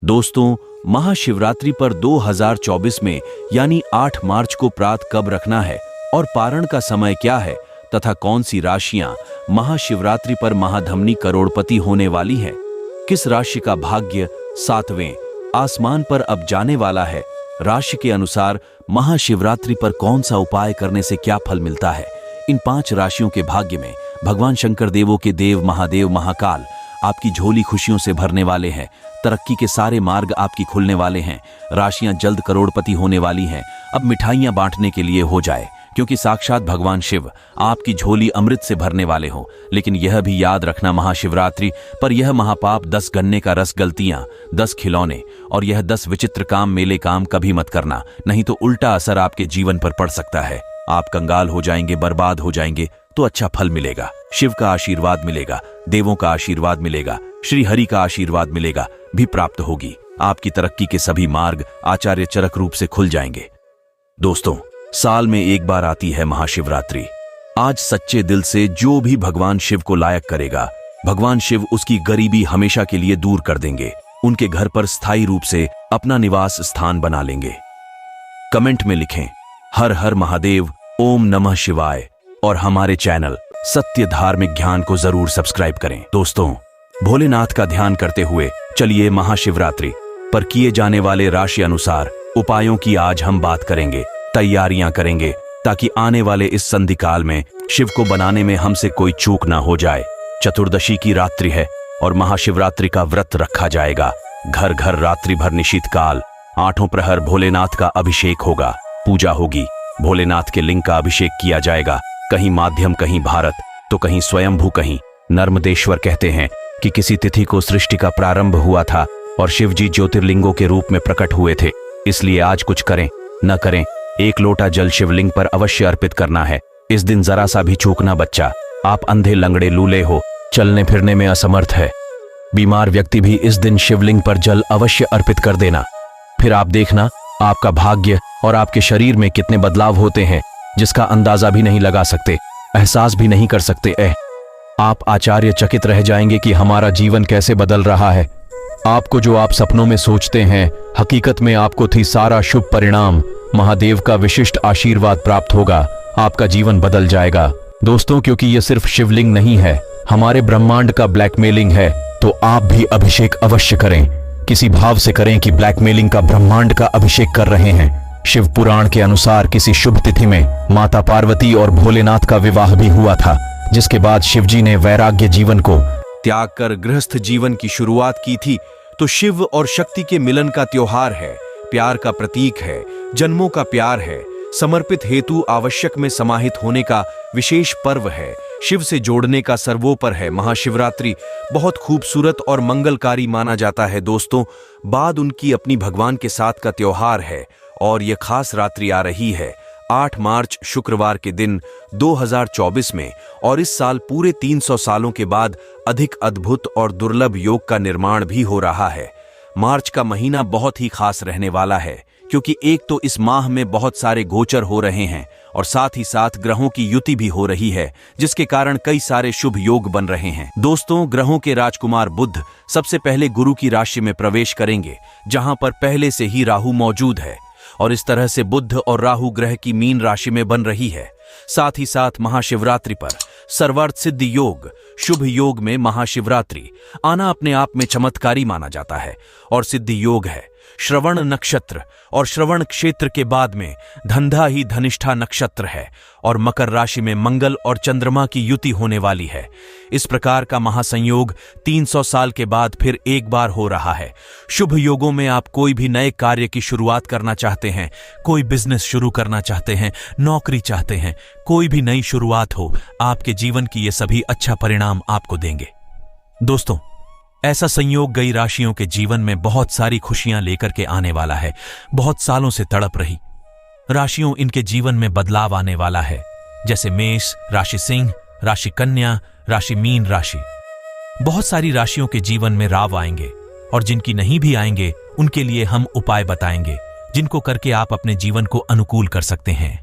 दोस्तों, महाशिवरात्रि पर 2024 में यानी 8 मार्च को प्रात कब रखना है और पारण का समय क्या है तथा कौन सी राशियां महाशिवरात्रि पर महाधमनी करोड़पति होने वाली है, किस राशि का भाग्य 7वें आसमान पर अब जाने वाला है, राशि के अनुसार महाशिवरात्रि पर कौन सा उपाय करने से क्या फल मिलता है। इन 5 राशियों के भाग्य में भगवान शंकर देवों के देव महादेव महाकाल आपकी झोली खुशियों से भरने वाले हैं। तरक्की के सारे मार्ग आपकी खुलने वाले हैं। राशियां जल्द करोड़पति होने वाली हैं। अब मिठाइयां बांटने के लिए हो जाए, क्योंकि साक्षात भगवान शिव आपकी झोली अमृत से भरने वाले हो। लेकिन यह भी याद रखना, महाशिवरात्रि पर यह महापाप 10 गन्ने का रस, गलतियां 10 खिलौने और यह 10 विचित्र काम मेले काम कभी मत करना, नहीं तो उल्टा असर आपके जीवन पर पड़ सकता है। आप कंगाल हो जाएंगे, बर्बाद हो जाएंगे, तो अच्छा फल मिलेगा। शिव का आशीर्वाद मिलेगा, देवों का आशीर्वाद मिलेगा, श्री हरि का आशीर्वाद मिलेगा भी प्राप्त होगी। आपकी तरक्की के सभी मार्ग आचार्य चरक रूप से खुल जाएंगे। दोस्तों, साल में एक बार आती है महाशिवरात्रि। आज सच्चे दिल से जो भी भगवान शिव को लायक करेगा, भगवान शिव उसकी गरीबी हमेशा के लिए दूर कर देंगे, उनके घर पर स्थायी रूप से अपना निवास स्थान बना लेंगे। कमेंट में लिखें हर हर महादेव, ओम नमः शिवाय और हमारे चैनल सत्य धार्मिक ज्ञान को जरूर सब्सक्राइब करें। दोस्तों, भोलेनाथ का ध्यान करते हुए चलिए महाशिवरात्रि पर किए जाने वाले राशि अनुसार उपायों की आज हम बात करेंगे, तैयारियां करेंगे, ताकि आने वाले इस संधि काल में शिव को बनाने में हमसे कोई चूक ना हो जाए। चतुर्दशी की रात्रि है और महाशिवरात्रि का व्रत रखा जाएगा। घर घर रात्रि भर निशीत काल 8 प्रहर भोलेनाथ का अभिषेक होगा, पूजा होगी, भोलेनाथ के लिंग का अभिषेक किया जाएगा। कहीं माध्यम, कहीं भारत, तो कहीं स्वयंभू, कहीं नर्मदेश्वर। कहते हैं कि किसी तिथि को सृष्टि का प्रारंभ हुआ था और शिव जी ज्योतिर्लिंगों के रूप में प्रकट हुए थे। इसलिए आज कुछ करें न करें, 1 लोटा जल शिवलिंग पर अवश्य अर्पित करना है। इस दिन जरा सा भी चूकना बच्चा। आप अंधे, लंगड़े, लूले हो, चलने फिरने में असमर्थ है, बीमार व्यक्ति भी इस दिन शिवलिंग पर जल अवश्य अर्पित कर देना। फिर आप देखना आपका भाग्य और आपके शरीर में कितने बदलाव होते हैं, जिसका अंदाजा भी नहीं लगा सकते, एहसास भी नहीं कर सकते। आप आचार्य चकित रह जाएंगे कि हमारा जीवन कैसे बदल रहा है। आपको जो आप सपनों में सोचते हैं, हकीकत में आपको थी सारा शुभ परिणाम। महादेव का विशिष्ट आशीर्वाद प्राप्त होगा, आपका जीवन बदल जाएगा। दोस्तों, क्योंकि यह सिर्फ शिवलिंग नहीं है, हमारे ब्रह्मांड का ब्लैकमेलिंग है, तो आप भी अभिषेक अवश्य करें। किसी भाव से करें कि ब्लैकमेलिंग का ब्रह्मांड का अभिषेक कर रहे हैं। शिव पुराण के अनुसार किसी शुभ तिथि में माता पार्वती और भोलेनाथ का विवाह भी हुआ था, जिसके बाद शिवजी ने वैराग्य जीवन को त्याग कर गृहस्थ जीवन की शुरुआत की थी। तो शिव और शक्ति के मिलन का त्योहार है, प्यार का प्रतीक है, जन्मों का प्यार है, समर्पित हेतु आवश्यक में समाहित होने का विशेष पर्व है, शिव से जोड़ने का सर्वोपर है। महाशिवरात्रि बहुत खूबसूरत और मंगलकारी माना जाता है। दोस्तों, बाद उनकी अपनी भगवान के साथ का त्योहार है और यह खास रात्रि आ रही है 8 मार्च शुक्रवार के दिन 2024 में, और इस साल पूरे 300 सालों के बाद अधिक अद्भुत और दुर्लभ योग का निर्माण भी हो रहा है। मार्च का महीना बहुत ही खास रहने वाला है, क्योंकि एक तो इस माह में बहुत सारे गोचर हो रहे हैं और साथ ही साथ ग्रहों की युति भी हो रही है, जिसके कारण कई सारे शुभ योग बन रहे हैं। दोस्तों, ग्रहों के राजकुमार बुध सबसे पहले गुरु की राशि में प्रवेश करेंगे, जहां पर पहले से ही राहु मौजूद है, और इस तरह से बुध और राहु ग्रह की मीन राशि में बन रही है। साथ ही साथ महाशिवरात्रि पर सर्वार्थ सिद्धि योग, शुभ योग में महाशिवरात्रि आना अपने आप में चमत्कारी माना जाता है और सिद्धि योग है। श्रवण नक्षत्र और श्रवण क्षेत्र के बाद में धंधा ही धनिष्ठा नक्षत्र है और मकर राशि में मंगल और चंद्रमा की युति होने वाली है। इस प्रकार का महासंयोग 300 साल के बाद फिर एक बार हो रहा है। शुभ योगों में आप कोई भी नए कार्य की शुरुआत करना चाहते हैं, कोई बिजनेस शुरू करना चाहते हैं, नौकरी चाहते हैं, कोई भी नई शुरुआत हो, आपके जीवन की ये सभी अच्छा परिणाम आपको देंगे। दोस्तों, ऐसा संयोग कई राशियों के जीवन में बहुत सारी खुशियां लेकर के आने वाला है। बहुत सालों से तड़प रही राशियों, इनके जीवन में बदलाव आने वाला है, जैसे मेष राशि, सिंह राशि, कन्या राशि, मीन राशि। बहुत सारी राशियों के जीवन में राव आएंगे और जिनकी नहीं भी आएंगे उनके लिए हम उपाय बताएंगे, जिनको करके आप अपने जीवन को अनुकूल कर सकते हैं।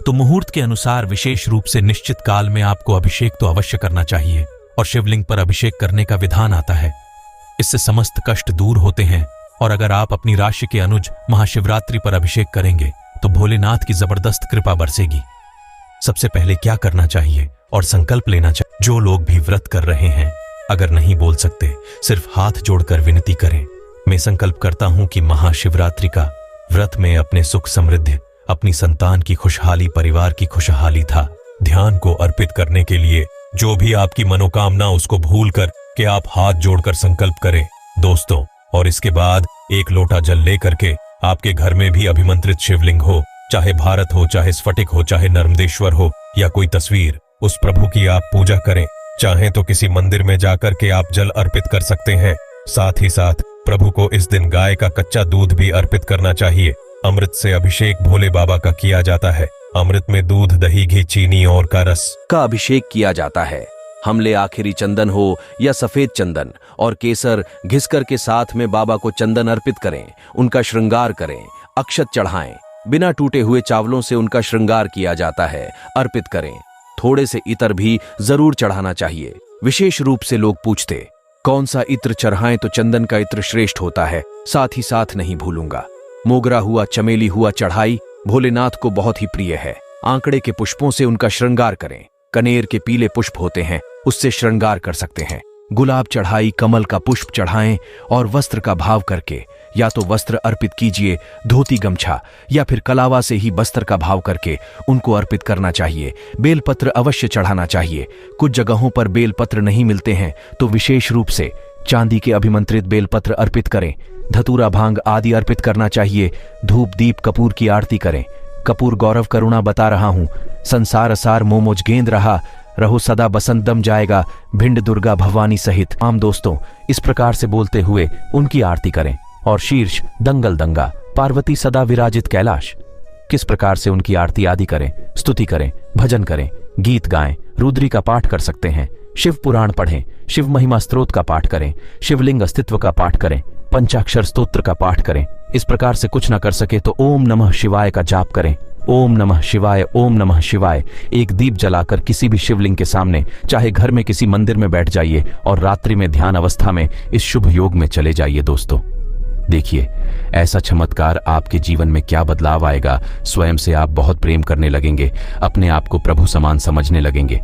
तो मुहूर्त के अनुसार विशेष रूप से निश्चित काल में आपको अभिषेक तो अवश्य करना चाहिए और शिवलिंग पर अभिषेक करने का विधान आता है। इससे समस्त कष्ट दूर होते हैं और अगर आप अपनी राशि के अनुज महाशिवरात्रि पर अभिषेक करेंगे तो भोलेनाथ की जबरदस्त कृपा बरसेगी। सबसे पहले क्या करना चाहिए और संकल्प लेना चाहिए? जो लोग भी व्रत कर रहे हैं, अगर नहीं बोल सकते, सिर्फ हाथ जोड़कर विनती करें। मैं संकल्प करता हूं कि महाशिवरात्रि का व्रत में अपने सुख समृद्धि, अपनी संतान की खुशहाली, परिवार की खुशहाली था ध्यान को अर्पित करने के लिए जो भी आपकी मनोकामना उसको भूलकर कि आप हाथ जोड़कर संकल्प करें दोस्तों। और इसके बाद एक लोटा जल लेकर के आपके घर में भी अभिमंत्रित शिवलिंग हो, चाहे भारत हो, चाहे स्फटिक हो, चाहे नर्मदेश्वर हो या कोई तस्वीर, उस प्रभु की आप पूजा करें। चाहे तो किसी मंदिर में जाकर के आप जल अर्पित कर सकते हैं। साथ ही साथ प्रभु को इस दिन गाय का कच्चा दूध भी अर्पित करना चाहिए। अमृत से अभिषेक भोले बाबा का किया जाता है। अमृत में दूध, दही, घी, चीनी और का रस का अभिषेक किया जाता है। हमले आखिरी चंदन हो या सफेद चंदन और केसर घिसकर के साथ में बाबा को चंदन अर्पित करें, उनका श्रृंगार करें, अक्षत चढ़ाएं। बिना टूटे हुए चावलों से उनका श्रृंगार किया जाता है, अर्पित करें। थोड़े से इत्र भी जरूर चढ़ाना चाहिए। विशेष रूप से लोग पूछते कौन सा इत्र चढ़ाएं, तो चंदन का इत्र श्रेष्ठ होता है। साथ ही साथ नहीं भूलूंगा, मोगरा हुआ, चमेली हुआ चढ़ाई भोलेनाथ को बहुत ही प्रिय है। आंकड़े के पुष्पों से उनका श्रृंगार करें। कनेर के पीले पुष्प होते हैं, उससे श्रृंगार कर सकते हैं। गुलाब चढ़ाई, कमल का पुष्प चढ़ाएं और वस्त्र का भाव करके या तो वस्त्र अर्पित कीजिए, धोती गमछा, या फिर कलावा से ही वस्त्र का भाव करके उनको अर्पित करना चाहिए। बेलपत्र अवश्य चढ़ाना चाहिए। कुछ जगहों पर बेलपत्र नहीं मिलते हैं तो विशेष रूप से चांदी के अभिमंत्रित बेलपत्र अर्पित करें। धतूरा, भांग आदि अर्पित करना चाहिए। धूप, दीप, कपूर की आरती करें। कपूर गौरव करुणा बता रहा हूं, संसार असार मोमोज गेंद रहा, रहो सदा बसंत दम जाएगा, भिंड दुर्गा भवानी सहित। आम दोस्तों, इस प्रकार से बोलते हुए उनकी आरती करें। और शीर्ष दंगल दंगा, पार्वती सदा विराजित कैलाश, किस प्रकार से उनकी आरती आदि करें, स्तुति करें, भजन करें, गीत गाएं, रुद्री का पाठ कर सकते हैं, शिव पुराण पढ़ें, शिव महिमा स्तोत्र का पाठ करें, शिवलिंग अस्तित्व का पाठ करें, पंचाक्षर स्तोत्र का पाठ करें। इस प्रकार से कुछ न कर सके तो ओम नमः शिवाय का जाप करें। ओम नमः शिवाय, ओम नमः शिवाय। एक दीप जलाकर किसी भी शिवलिंग के सामने, चाहे घर में किसी मंदिर में बैठ जाइए और रात्रि में ध्यान अवस्था में इस शुभ योग में चले जाइए दोस्तों। देखिए, ऐसा चमत्कार आपके जीवन में क्या बदलाव आएगा। स्वयं से आप बहुत प्रेम करने लगेंगे, अपने आप को प्रभु समान समझने लगेंगे।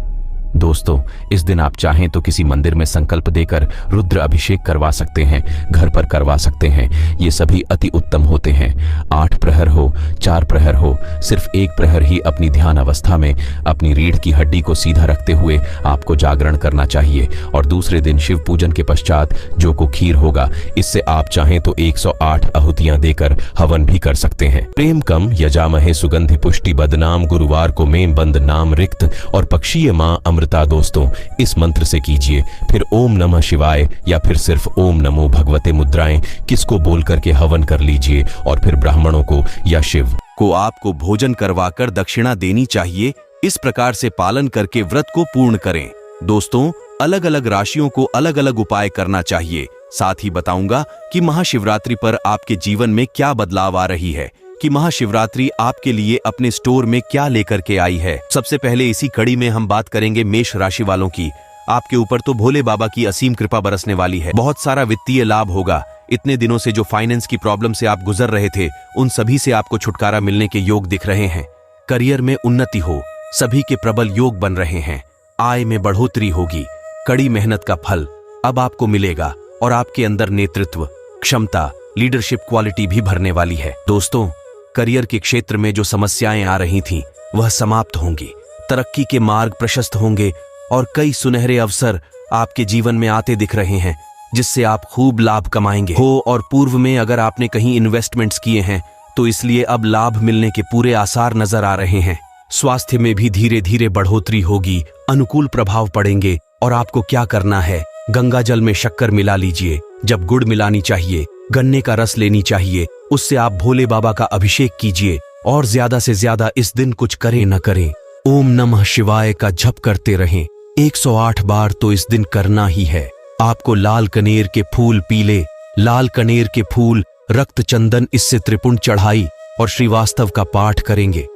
दोस्तों, इस दिन आप चाहें तो किसी मंदिर में संकल्प देकर रुद्र अभिषेक करवा सकते हैं, घर पर करवा सकते हैं। ये सभी अति उत्तम होते हैं। 8 प्रहर हो, 4 प्रहर हो, सिर्फ 1 प्रहर ही अपनी ध्यान अवस्था में अपनी रीढ़ की हड्डी को सीधा रखते हुए आपको जागरण करना चाहिए। और दूसरे दिन शिव पूजन के पश्चात जो को खीर होगा, इससे आप चाहें तो 108 आहुतियां देकर हवन भी कर सकते हैं। प्रेम कम यजामहे सुगंधि पुष्टि बदनाम, गुरुवार को मेम बंद नाम रिक्त और पक्षीय मां अमृता। दोस्तों, इस मंत्र से कीजिए, फिर ओम नमः शिवाय या फिर सिर्फ ओम नमो भगवते मुद्राएं किसको बोल करके हवन कर लीजिए। और फिर ब्राह्मणों को या शिव को आपको भोजन करवाकर दक्षिणा देनी चाहिए। इस प्रकार से पालन करके व्रत को पूर्ण करें। दोस्तों, अलग अलग राशियों को अलग अलग उपाय करना चाहिए। साथ ही बताऊंगा कि महाशिवरात्रि पर आपके जीवन में क्या बदलाव आ रही है, कि महाशिवरात्रि आपके लिए अपने स्टोर में क्या लेकर के आई है। सबसे पहले इसी कड़ी में हम बात करेंगे मेष राशि वालों की। आपके ऊपर तो भोले बाबा की असीम कृपा बरसने वाली है। बहुत सारा वित्तीय लाभ होगा। इतने दिनों से जो फाइनेंस की प्रॉब्लम से आप गुजर रहे थे, उन सभी से आपको छुटकारा मिलने के योग दिख रहे हैं। करियर में उन्नति हो, सभी के प्रबल योग बन रहे हैं। आय में बढ़ोतरी होगी। कड़ी मेहनत का फल अब आपको मिलेगा और आपके अंदर नेतृत्व क्षमता, लीडरशिप क्वालिटी भी भरने वाली है। दोस्तों, करियर के क्षेत्र में जो समस्याएं आ रही थीं, वह समाप्त होंगी। तरक्की के मार्ग प्रशस्त होंगे और कई सुनहरे अवसर आपके जीवन में आते दिख रहे हैं, जिससे आप खूब लाभ कमाएंगे हो। और पूर्व में अगर आपने कहीं इन्वेस्टमेंट्स किए हैं तो इसलिए अब लाभ मिलने के पूरे आसार नजर आ रहे हैं। स्वास्थ्य में भी धीरे धीरे बढ़ोतरी होगी, अनुकूल प्रभाव पड़ेंगे। और आपको क्या करना है, गंगा जल में शक्कर मिला लीजिए। जब गुड़ मिलानी चाहिए, गन्ने का रस लेनी चाहिए, उससे आप भोले बाबा का अभिषेक कीजिए। और ज्यादा से ज्यादा इस दिन कुछ करें न करें, ओम नमः शिवाय का जप करते रहें। 108 बार तो इस दिन करना ही है। आपको लाल कनेर के फूल, पीले लाल कनेर के फूल, रक्त चंदन, इससे त्रिपुंड चढ़ाई और श्रीवास्तव का पाठ करेंगे।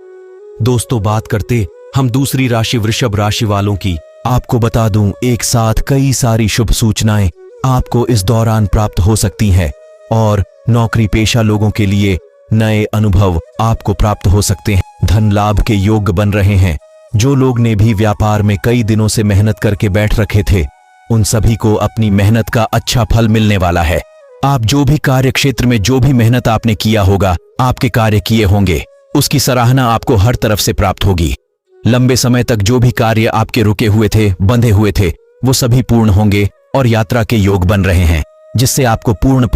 दोस्तों, बात करते हम दूसरी राशि वृषभ राशि वालों की। आपको बता दूं, एक साथ कई सारी शुभ सूचनाएं आपको इस दौरान प्राप्त हो सकती हैं। और नौकरी पेशा लोगों के लिए नए अनुभव आपको प्राप्त हो सकते हैं। धन लाभ के योग्य बन रहे हैं। जो लोग ने भी व्यापार में कई दिनों से मेहनत करके बैठ रखे थे, उन सभी को अपनी मेहनत का अच्छा फल मिलने वाला है। आप जो भी कार्य क्षेत्र में जो भी मेहनत आपने किया होगा, आपके कार्य किए होंगे, उसकी सराहना आपको हर तरफ से प्राप्त होगी। लंबे समय तक जो भी कार्य आपके रुके हुए थे, बंधे हुए थे, वो सभी पूर्ण होंगे और यात्रा के योग बन रहे हैं, जिससे आपको पूर्ण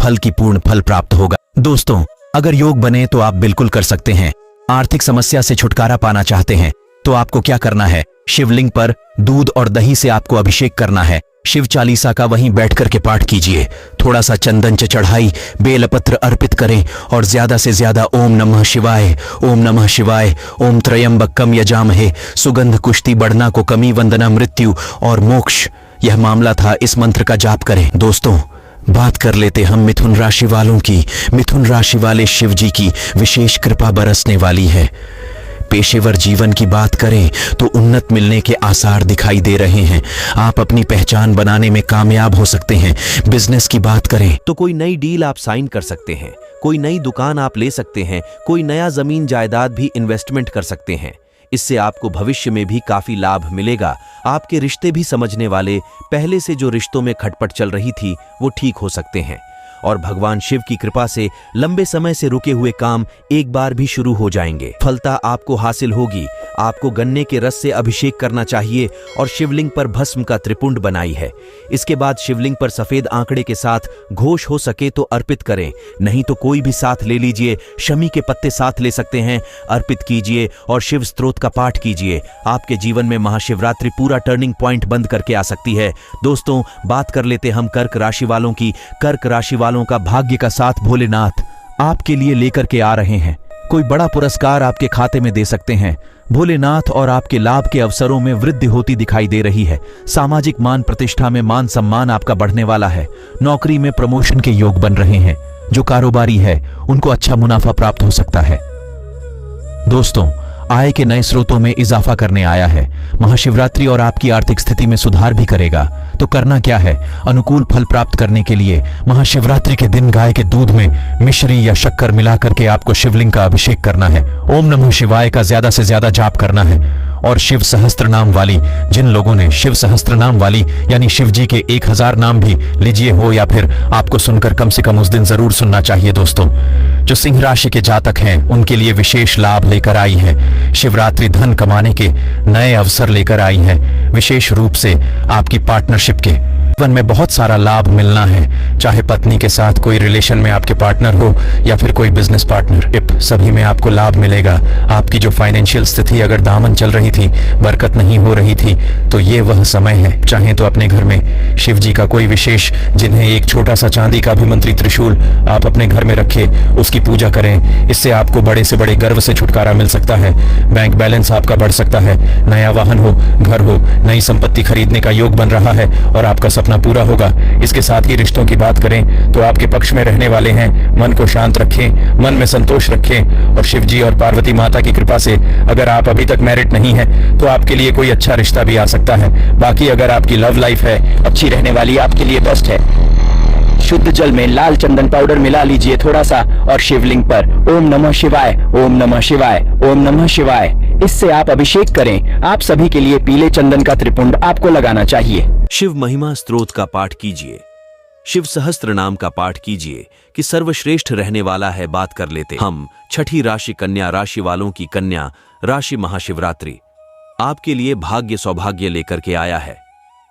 फल प्राप्त होगा। दोस्तों, अगर योग बने तो आप बिल्कुल कर सकते हैं। आर्थिक समस्या से छुटकारा पाना चाहते हैं तो आपको क्या करना है? शिवलिंग पर दूध और दही से आपको अभिषेक करना है। शिव चालीसा का वहीं बैठ करके पाठ कीजिए। थोड़ा सा चंदन चढ़ाई, बेलपत्र अर्पित करें और ज्यादा से ज्यादा ओम नमः शिवाय, ओम नमः शिवाय, ओम त्रयंबकम यजामहे, सुगंध कुष्ठी बढ़ना को कमी वंदना मृत्यु और मोक्ष, यह मामला था, इस मंत्र का जाप करें। दोस्तों, बात कर लेते हम मिथुन राशि वालों की। मिथुन राशि वाले शिव जी की विशेष कृपा बरसने वाली है। पेशेवर जीवन की बात करें तो उन्नत मिलने के आसार दिखाई दे रहे हैं। आप अपनी पहचान बनाने में कामयाब हो सकते हैं। बिजनेस की बात करें तो कोई नई डील आप साइन कर सकते हैं, कोई नई दुकान आप ले सकते हैं, कोई नया जमीन जायदाद भी इन्वेस्टमेंट कर सकते हैं। इससे आपको भविष्य में भी काफी लाभ मिलेगा। आपके रिश्ते भी समझने वाले, पहले से जो रिश्तों में खटपट चल रही थी, वो ठीक हो सकते हैं और भगवान शिव की कृपा से लंबे समय से रुके हुए काम एक बार भी शुरू हो जाएंगे। फलता आपको हासिल होगी। आपको गन्ने के रस से अभिषेक करना चाहिए और शिवलिंग पर भस्म का त्रिपुंड बनाई है। इसके बाद शिवलिंग पर सफेद आंकड़े के साथ घोष हो सके तो अर्पित करें, नहीं तो कोई भी साथ ले लीजिए। शमी के पत्ते साथ ले सकते हैं, अर्पित कीजिए और शिव स्तोत्र का पाठ कीजिए। आपके जीवन में महाशिवरात्रि पूरा टर्निंग पॉइंट बंद करके आ सकती है। दोस्तों, बात कर लेते हम कर्क राशि वालों की। कर्क राशि वालों का भाग्य का साथ भोलेनाथ आपके लिए लेकर के आ रहे हैं। कोई बड़ा पुरस्कार आपके खाते में दे सकते हैं भोलेनाथ, और आपके लाभ के अवसरों में वृद्धि होती दिखाई दे रही है। सामाजिक मान प्रतिष्ठा में मान सम्मान आपका बढ़ने वाला है। नौकरी में प्रमोशन के योग बन रहे हैं। जो कारोबारी है उनको अच्छा मुनाफा प्राप्त हो सकता है। दोस्तों, आय के नए स्रोतों में इजाफा करने आया है। महाशिवरात्रि और आपकी आर्थिक स्थिति में सुधार भी करेगा। तो करना क्या है? अनुकूल फल प्राप्त करने के लिए महाशिवरात्रि के दिन गाय के दूध में मिश्री या शक्कर मिलाकर के आपको शिवलिंग का अभिषेक करना है। ओम नमः शिवाय का ज्यादा से ज्यादा जाप करना है और शिव सहस्त्र नाम वाली, जिन लोगों ने शिव सहस्त्र नाम वाली यानी शिव जी के 1000 नाम भी लीजिए हो या फिर आपको सुनकर कम से कम उस दिन जरूर सुनना चाहिए। दोस्तों, जो सिंह राशि के जातक हैं उनके लिए विशेष लाभ लेकर आई है। शिवरात्रि धन कमाने के नए अवसर लेकर आई है। विशेष रूप से आपकी पार्टनरशिप के जीवन में बहुत सारा लाभ मिलना है। चाहे पत्नी के साथ कोई रिलेशन में आपके पार्टनर हो या फिर कोई बिजनेस पार्टनर, सभी में आपको लाभ मिलेगा। आपकी जो फाइनेंशियल स्थिति अगर दामन चल रही थी, बरकत नहीं हो रही थी, तो ये वह समय है। चाहे तो अपने घर में शिव जी का कोई विशेष, जिन्हें एक छोटा सा चांदी का अभिमंत्रित त्रिशूल आप अपने घर में रखें, उसकी पूजा करें। इससे आपको बड़े से बड़े गर्व से छुटकारा मिल सकता है। बैंक बैलेंस आपका बढ़ सकता है। नया वाहन हो, घर हो, नई संपत्ति खरीदने का योग बन रहा है और आपका सपना पूरा होगा। इसके साथ ही रिश्तों की बात करें तो आपके पक्ष में रहने वाले हैं। मन को शांत रखें, मन में संतोष रखें और शिव जी और पार्वती माता की कृपा से अगर आप अभी तक मैरिड नहीं हैं तो आपके लिए कोई अच्छा रिश्ता भी आ सकता है। बाकी अगर आपकी लव लाइफ है अच्छी रहने वाली, आपके लिए बेस्ट है। शुद्ध जल में लाल चंदन पाउडर मिला लीजिए थोड़ा सा और शिवलिंग पर ओम नमः शिवाय, ओम नमः शिवाय, ओम नमः शिवाय, इससे आप अभिषेक करें। आप सभी के लिए पीले चंदन का त्रिपुंड आपको लगाना चाहिए। शिव महिमा स्तोत्र का पाठ कीजिए। शिव सहस्त्र नाम का पाठ कीजिए कि सर्वश्रेष्ठ रहने वाला है। बात कर लेते हम छठी राशि कन्या राशि वालों की। कन्या राशि महाशिवरात्रि आपके लिए भाग्य सौभाग्य लेकर के आया है।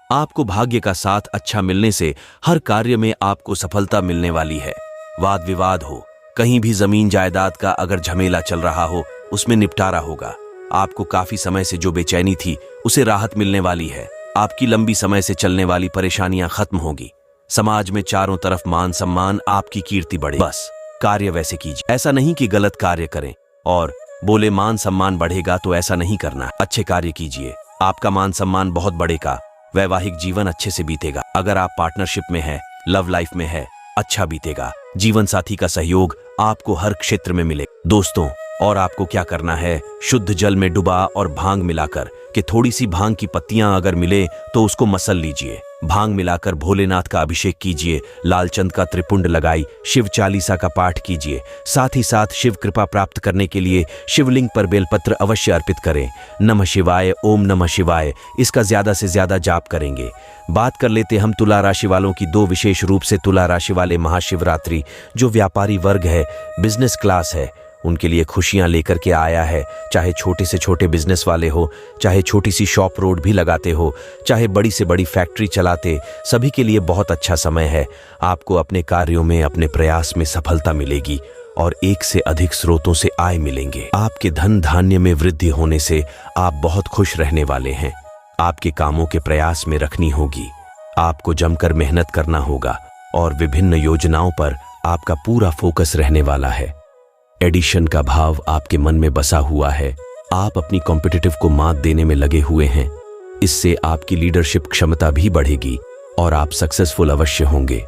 आपको भाग्य का साथ अच्छा मिलने से हर कार्य में आपको सफलता मिलने वाली है। वाद विवाद हो, कहीं भी जमीन जायदाद का अगर झमेला चल रहा हो, उसमें निपटारा होगा। आपको काफी समय से जो बेचैनी थी उसे राहत मिलने वाली है। आपकी लंबी समय से चलने वाली परेशानियां खत्म होगी। समाज में चारों तरफ मान सम्मान, आपकी कीर्ति बढ़े। बस कार्य वैसे कीजिए, ऐसा नहीं कि गलत कार्य करें और बोले मान सम्मान बढ़ेगा, तो ऐसा नहीं करना। अच्छे कार्य कीजिए, आपका मान सम्मान बहुत बढ़ेगा। वैवाहिक जीवन अच्छे से बीतेगा। अगर आप पार्टनरशिप में है, लव लाइफ में है, अच्छा बीतेगा। जीवन साथी का सहयोग आपको हर क्षेत्र में मिले। दोस्तों, और आपको क्या करना है? शुद्ध जल में डुबा और भांग मिलाकर के थोड़ी सी भांग की पत्तियां अगर मिले तो उसको मसल लीजिए। भांग मिलाकर भोलेनाथ का अभिषेक कीजिए, लालचंद का त्रिपुंड लगाई, शिव चालीसा का पाठ कीजिए। साथ ही साथ शिव कृपा प्राप्त करने के लिए शिवलिंग पर बेलपत्र अवश्य अर्पित करें। नमः शिवाय, ओम नमः शिवाय, इसका ज्यादा से ज्यादा जाप करेंगे। बात कर लेते हम तुला राशि वालों की। दो विशेष रूप से तुला राशि वाले महाशिवरात्रि जो व्यापारी वर्ग है, बिजनेस क्लास है, उनके लिए खुशियां लेकर के आया है। चाहे छोटे से छोटे बिजनेस वाले हो, चाहे छोटी सी शॉप रोड भी लगाते हो, चाहे बड़ी से बड़ी फैक्ट्री चलाते, सभी के लिए बहुत अच्छा समय है। आपको अपने कार्यों में, अपने प्रयास में सफलता मिलेगी और एक से अधिक स्रोतों से आय मिलेंगे। आपके धन धान्य में वृद्धि होने से आप बहुत खुश रहने वाले हैं। आपके कामों के प्रयास में रखनी होगी। आपको जमकर मेहनत करना होगा और विभिन्न योजनाओं पर आपका पूरा फोकस रहने वाला है। एडिशन का भाव आपके मन में बसा हुआ है। आप अपनी कॉम्पिटिटिव को मात देने में लगे हुए हैं। इससे आपकी लीडरशिप क्षमता भी बढ़ेगी और आप सक्सेसफुल अवश्य होंगे।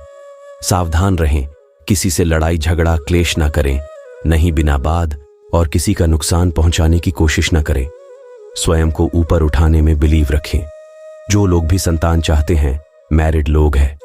सावधान रहें, किसी से लड़ाई झगड़ा क्लेश ना करें, नहीं बिना बात और किसी का नुकसान पहुंचाने की कोशिश ना करें। स्वयं को ऊपर उठाने में बिलीव रखें। जो लोग भी संतान चाहते हैं, मैरिड लोग हैं,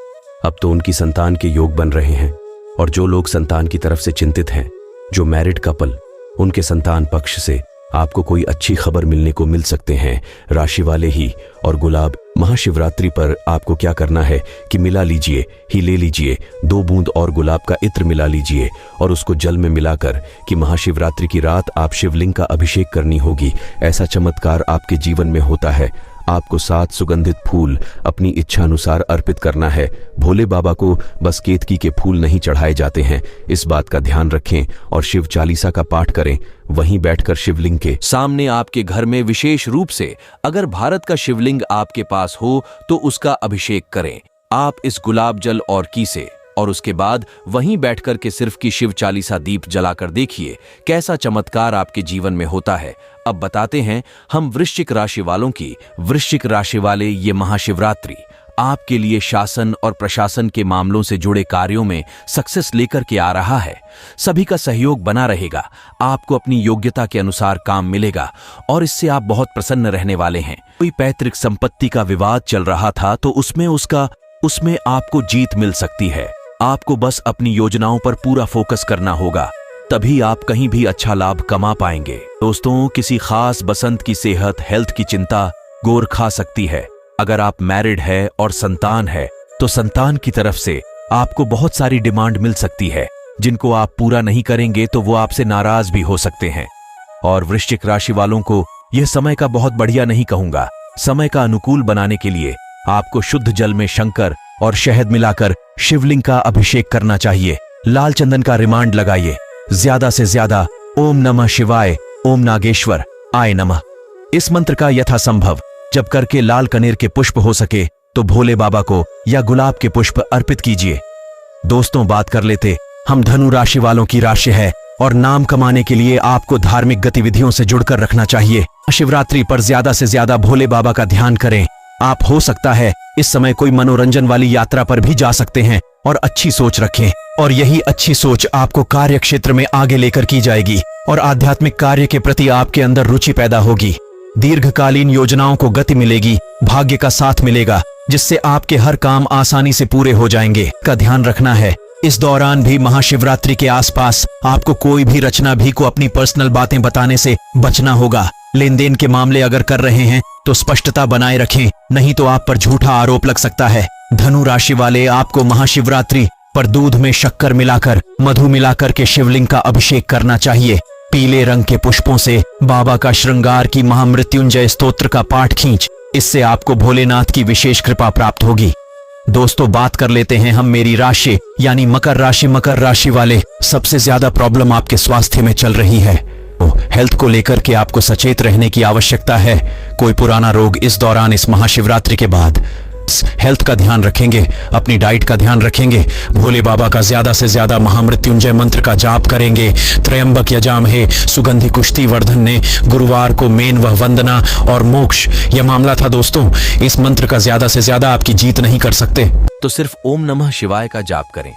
अब तो उनकी संतान के योग बन रहे हैं। और जो लोग संतान की तरफ से चिंतित हैं, जो मैरिड कपल, उनके संतान पक्ष से आपको कोई अच्छी खबर मिलने को मिल सकते हैं। राशि वाले ही और गुलाब, महाशिवरात्रि पर आपको क्या करना है कि मिला लीजिए, ही ले लीजिए 2 बूंद और गुलाब का इत्र मिला लीजिए और उसको जल में मिलाकर कि महाशिवरात्रि की रात आप शिवलिंग का अभिषेक करनी होगी। ऐसा चमत्कार आपके जीवन में होता है। आपको 7 सुगंधित फूल अपनी इच्छा अनुसार अर्पित करना है। भोले बाबा को बस केतकी के फूल नहीं चढ़ाए जाते हैं, इस बात का ध्यान रखें और शिव चालीसा का पाठ करें। वहीं बैठकर शिवलिंग के सामने आपके घर में विशेष रूप से अगर भारत का शिवलिंग आपके पास हो तो उसका अभिषेक करें आप इस गुलाब जल और की से। और उसके बाद वहीं बैठकर के सिर्फ की शिव चालीसा दीप जलाकर देखिए कैसा चमत्कार आपके जीवन में होता है। अब बताते हैं हम वृश्चिक राशि वालों की। वृश्चिक राशि वाले ये महाशिवरात्रि आपके लिए शासन और प्रशासन के मामलों से जुड़े कार्यों में सक्सेस लेकर के आ रहा है। सभी का सहयोग बना रहेगा। आपको अपनी योग्यता के अनुसार काम मिलेगा और इससे आप बहुत प्रसन्न रहने वाले हैं। कोई पैतृक संपत्ति का विवाद चल रहा था तो उसमें आपको जीत मिल सकती है। आपको बस अपनी योजनाओं पर पूरा फोकस करना होगा, तभी आप कहीं भी अच्छा लाभ कमा पाएंगे। दोस्तों, किसी खास बसंत की सेहत, हेल्थ की चिंता गोर खा सकती है। अगर आप मैरिड है और संतान है तो संतान की तरफ से आपको बहुत सारी डिमांड मिल सकती है, जिनको आप पूरा नहीं करेंगे तो वो आपसे नाराज भी हो सकते हैं। और वृश्चिक राशि वालों को यह समय का बहुत बढ़िया नहीं कहूंगा। समय का अनुकूल बनाने के लिए आपको शुद्ध जल में शंकर और शहद मिलाकर शिवलिंग का अभिषेक करना चाहिए। लाल चंदन का रिमांड लगाइए। ज्यादा से ज्यादा ओम नमः शिवाय, ओम नागेश्वर आय नमः, इस मंत्र का यथासंभव जब करके लाल कनेर के पुष्प हो सके तो भोले बाबा को या गुलाब के पुष्प अर्पित कीजिए। दोस्तों, बात कर लेते हम धनु राशि वालों की राशि है और नाम कमाने के लिए आपको धार्मिक गतिविधियों से जुड़कर रखना चाहिए। शिवरात्रि पर ज्यादा से ज्यादा भोले बाबा का ध्यान करें। आप हो सकता है इस समय कोई मनोरंजन वाली यात्रा पर भी जा सकते हैं और अच्छी सोच रखें और यही अच्छी सोच आपको कार्य क्षेत्र में आगे लेकर की जाएगी और आध्यात्मिक कार्य के प्रति आपके अंदर रुचि पैदा होगी। दीर्घकालीन योजनाओं को गति मिलेगी, भाग्य का साथ मिलेगा जिससे आपके हर काम आसानी से पूरे हो जाएंगे। का ध्यान रखना है इस दौरान भी महाशिवरात्रि के आसपास आपको कोई भी रचना भी को अपनी पर्सनल बातें बताने से बचना होगा। लेन देन के मामले अगर कर रहे हैं तो स्पष्टता बनाए रखें, नहीं तो आप पर झूठा आरोप लग सकता है। धनु राशि वाले, आपको महाशिवरात्रि पर दूध में शक्कर मिलाकर, मधु मिलाकर के शिवलिंग का अभिषेक करना चाहिए। पीले रंग के पुष्पों से बाबा का श्रृंगार की महामृत्युंजय स्तोत्र का पाठ खींच, इससे आपको भोलेनाथ की विशेष कृपा प्राप्त होगी। दोस्तों, बात कर लेते हैं हम मेरी राशि यानी मकर राशि। मकर राशि वाले, सबसे ज्यादा प्रॉब्लम आपके स्वास्थ्य में चल रही है। हेल्थ को लेकर के आपको सचेत रहने की आवश्यकता है। कोई पुराना रोग इस दौरान, इस महाशिवरात्रि के बाद हेल्थ का ध्यान रखेंगे, अपनी डाइट का ध्यान रखेंगे, भोले बाबा का ज्यादा से ज्यादा महामृत्युंजय मंत्र का जाप करेंगे। त्रयंबक यजामहे सुगंधि कुष्ति वर्धन ने गुरुवार को मेन व वंदना और मोक्ष यह मामला था। दोस्तों, इस मंत्र का ज्यादा से ज्यादा आपकी जीत नहीं कर सकते तो सिर्फ ओम नमः शिवाय का जाप करें।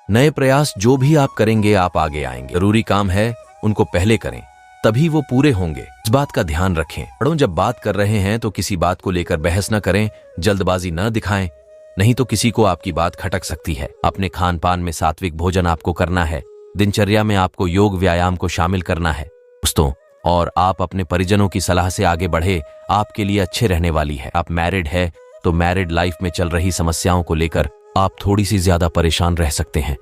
नए प्रयास जो भी आप करेंगे आप आगे आएंगे। जरूरी काम है उनको पहले करें, तभी वो पूरे होंगे। इस बात का ध्यान रखें। बड़ों, जब बात कर रहे हैं तो किसी बात को लेकर बहस न करें, जल्दबाजी न दिखाएं, नहीं तो किसी को आपकी बात खटक सकती है। अपने खान पान में सात्विक भोजन आपको करना है। दिनचर्या में आपको योग व्यायाम को शामिल करना है दोस्तों। और आप अपने परिजनों की सलाह से आगे बढ़े, आपके लिए अच्छे रहने वाली है। आप मैरिड है तो मैरिड लाइफ में चल रही समस्याओं को लेकर आप थोड़ी सी ज्यादा परेशान रह सकते हैं,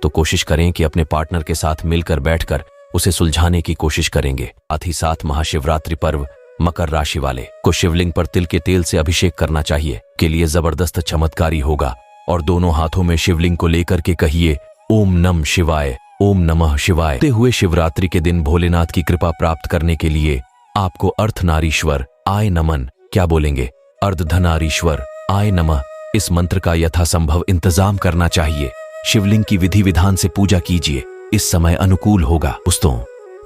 तो कोशिश करें कि अपने पार्टनर के साथ मिलकर बैठकर उसे सुलझाने की कोशिश करेंगे। साथ ही साथ महाशिवरात्रि पर्व मकर राशि वाले को शिवलिंग पर तिल के तेल से अभिषेक करना चाहिए, के लिए जबरदस्त चमत्कारी होगा। और दोनों हाथों में शिवलिंग को लेकर के कहिए ओम नम शिवाय, ओम नमः शिवाय। ते हुए शिवरात्रि के दिन भोलेनाथ की कृपा प्राप्त करने के लिए आपको अर्धनारीश्वर आय नमन, क्या बोलेंगे, अर्धधनारीश्वर आय नमः, इस मंत्र का यथासंभव इंतजाम करना चाहिए। शिवलिंग की विधि विधान से पूजा कीजिए, इस समय अनुकूल होगा। दोस्तों,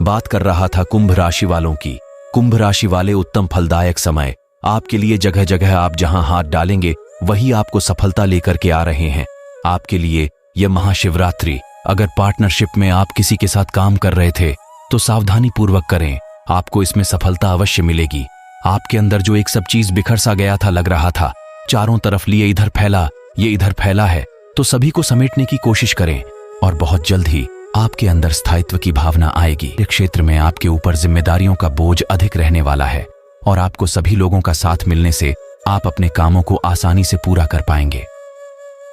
बात कर रहा था कुंभ राशि वालों की। कुंभ राशि वाले, उत्तम फलदायक समय आपके लिए। जगह जगह आप जहां हाथ डालेंगे वही आपको सफलता लेकर के आ रहे हैं। आपके लिए यह महाशिवरात्रि, अगर पार्टनरशिप में आप किसी के साथ काम कर रहे थे तो सावधानी पूर्वक करें, आपको इसमें सफलता अवश्य मिलेगी। आपके अंदर जो एक सब चीज बिखर सा गया था, लग रहा था चारों तरफ लिए इधर फैला, ये इधर फैला है, तो सभी को समेटने की कोशिश करें और बहुत जल्द ही आपके अंदर स्थायित्व की भावना आएगी। इस क्षेत्र में आपके ऊपर जिम्मेदारियों का बोझ अधिक रहने वाला है और आपको सभी लोगों का साथ मिलने से आप अपने कामों को आसानी से पूरा कर पाएंगे।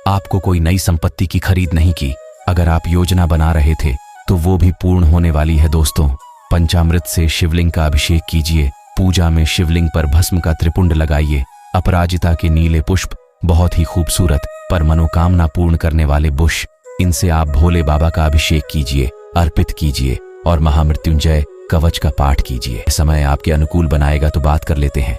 आपको कोई नई संपत्ति की खरीद नहीं की, अगर आप योजना बना रहे थे तो वो भी पूर्ण होने वाली है। दोस्तों, पंचामृत से शिवलिंग का अभिषेक कीजिए। पूजा में शिवलिंग पर भस्म का त्रिपुंड लगाइए। अपराजिता के नीले पुष्प बहुत ही खूबसूरत पर मनोकामना पूर्ण करने वाले बुश, इनसे आप भोले बाबा का अभिषेक कीजिए, अर्पित कीजिए और महामृत्युंजय कवच का पाठ कीजिए। समय आपके अनुकूल बनाएगा। तो बात कर लेते हैं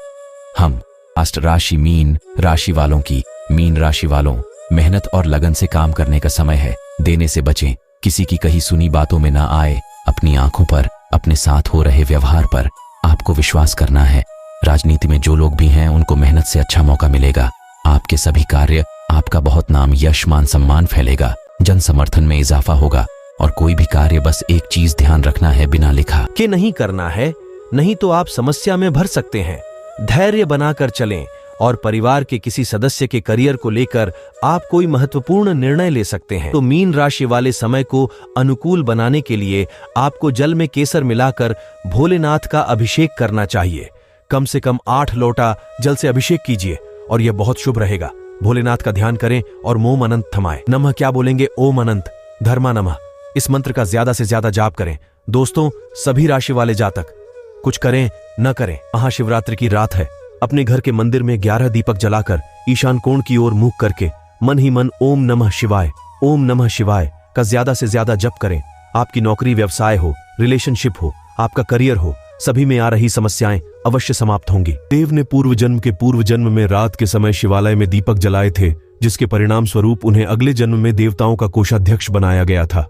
हम अष्ट राशि मीन राशि वालों की। मीन राशि वालों, मेहनत और लगन से काम करने का समय है। देने से बचें, किसी की कही सुनी बातों में ना आए। अपनी आंखों पर, अपने साथ हो रहे व्यवहार पर आपको विश्वास करना है। राजनीति में जो लोग भी हैं उनको मेहनत से अच्छा मौका मिलेगा। आपके सभी कार्य, आपका बहुत नाम, यश, मान सम्मान फैलेगा। जन समर्थन में इजाफा होगा। और कोई भी कार्य बस एक चीज ध्यान रखना है, बिना लिखा कि नहीं करना है, नहीं तो आप समस्या में भर सकते हैं। धैर्य बनाकर चलें और परिवार के किसी सदस्य के करियर को लेकर आप कोई महत्वपूर्ण निर्णय ले सकते हैं। तो मीन राशि वाले समय को अनुकूल बनाने के लिए आपको जल में केसर मिलाकर भोलेनाथ का अभिषेक करना चाहिए। कम से कम 8 लोटा जल से अभिषेक कीजिए और यह बहुत शुभ रहेगा। भोलेनाथ का ध्यान करें और मोम अनंत थमाएं। नमः क्या बोलेंगे, ओम अनंत धर्मा नमः। इस मंत्र का ज्यादा से ज्यादा जाप करें। दोस्तों, सभी राशि वाले जातक कुछ करें न करें, महाशिवरात्रि की रात है, अपने घर के मंदिर में 11 दीपक जलाकर ईशान कोण की ओर मुख करके मन ही मन ओम नमः शिवाय, ओम नमः शिवाय का ज्यादा से ज्यादा जप करें। आपकी नौकरी, व्यवसाय हो, रिलेशनशिप हो, आपका करियर हो, सभी में आ रही समस्याएं अवश्य समाप्त होंगी। देव ने पूर्व जन्म में रात के समय शिवालय में दीपक जलाए थे, जिसके परिणाम स्वरूप उन्हें अगले जन्म में देवताओं का कोषाध्यक्ष बनाया गया था।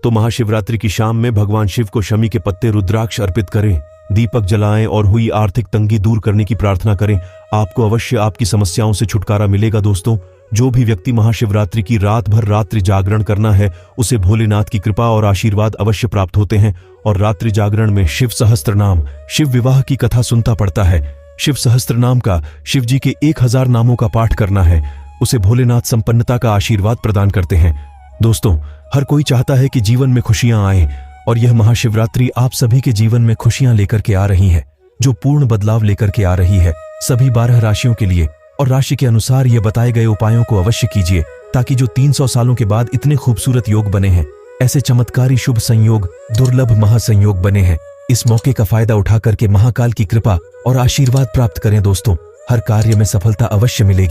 तो महाशिवरात्रि की शाम में भगवान शिव को शमी के पत्ते, रुद्राक्ष अर्पित करें, दीपक जलाएं और हुई आर्थिक तंगी दूर करने की प्रार्थना करें। आपको अवश्य आपकी समस्याओं से छुटकारा मिलेगा। दोस्तों, जो भी व्यक्ति महाशिवरात्रि की रात भर रात्रि जागरण करना है, उसे भोलेनाथ की कृपा और आशीर्वाद अवश्य प्राप्त होते हैं। और रात्रि जागरण में शिव सहस्त्र नाम, शिव विवाह की कथा सुनता पड़ता है। शिव सहस्त्र नाम का, शिव जी के 1000 नामों का पाठ करना है, उसे भोलेनाथ संपन्नता का आशीर्वाद प्रदान करते हैं। दोस्तों, हर कोई चाहता है कि जीवन में खुशियां आए और यह महाशिवरात्रि आप सभी के जीवन में खुशियां लेकर के आ रही है, जो पूर्ण बदलाव लेकर के आ रही है सभी 12 राशियों के लिए। और राशि के अनुसार ये बताए गए उपायों को अवश्य कीजिए, ताकि जो 300 सालों के बाद इतने खूबसूरत योग बने हैं, ऐसे चमत्कारी शुभ संयोग, दुर्लभ महासंयोग बने हैं, इस मौके का फायदा उठा करके महाकाल की कृपा और आशीर्वाद प्राप्त करें। दोस्तों, हर कार्य में सफलता अवश्य मिलेगी।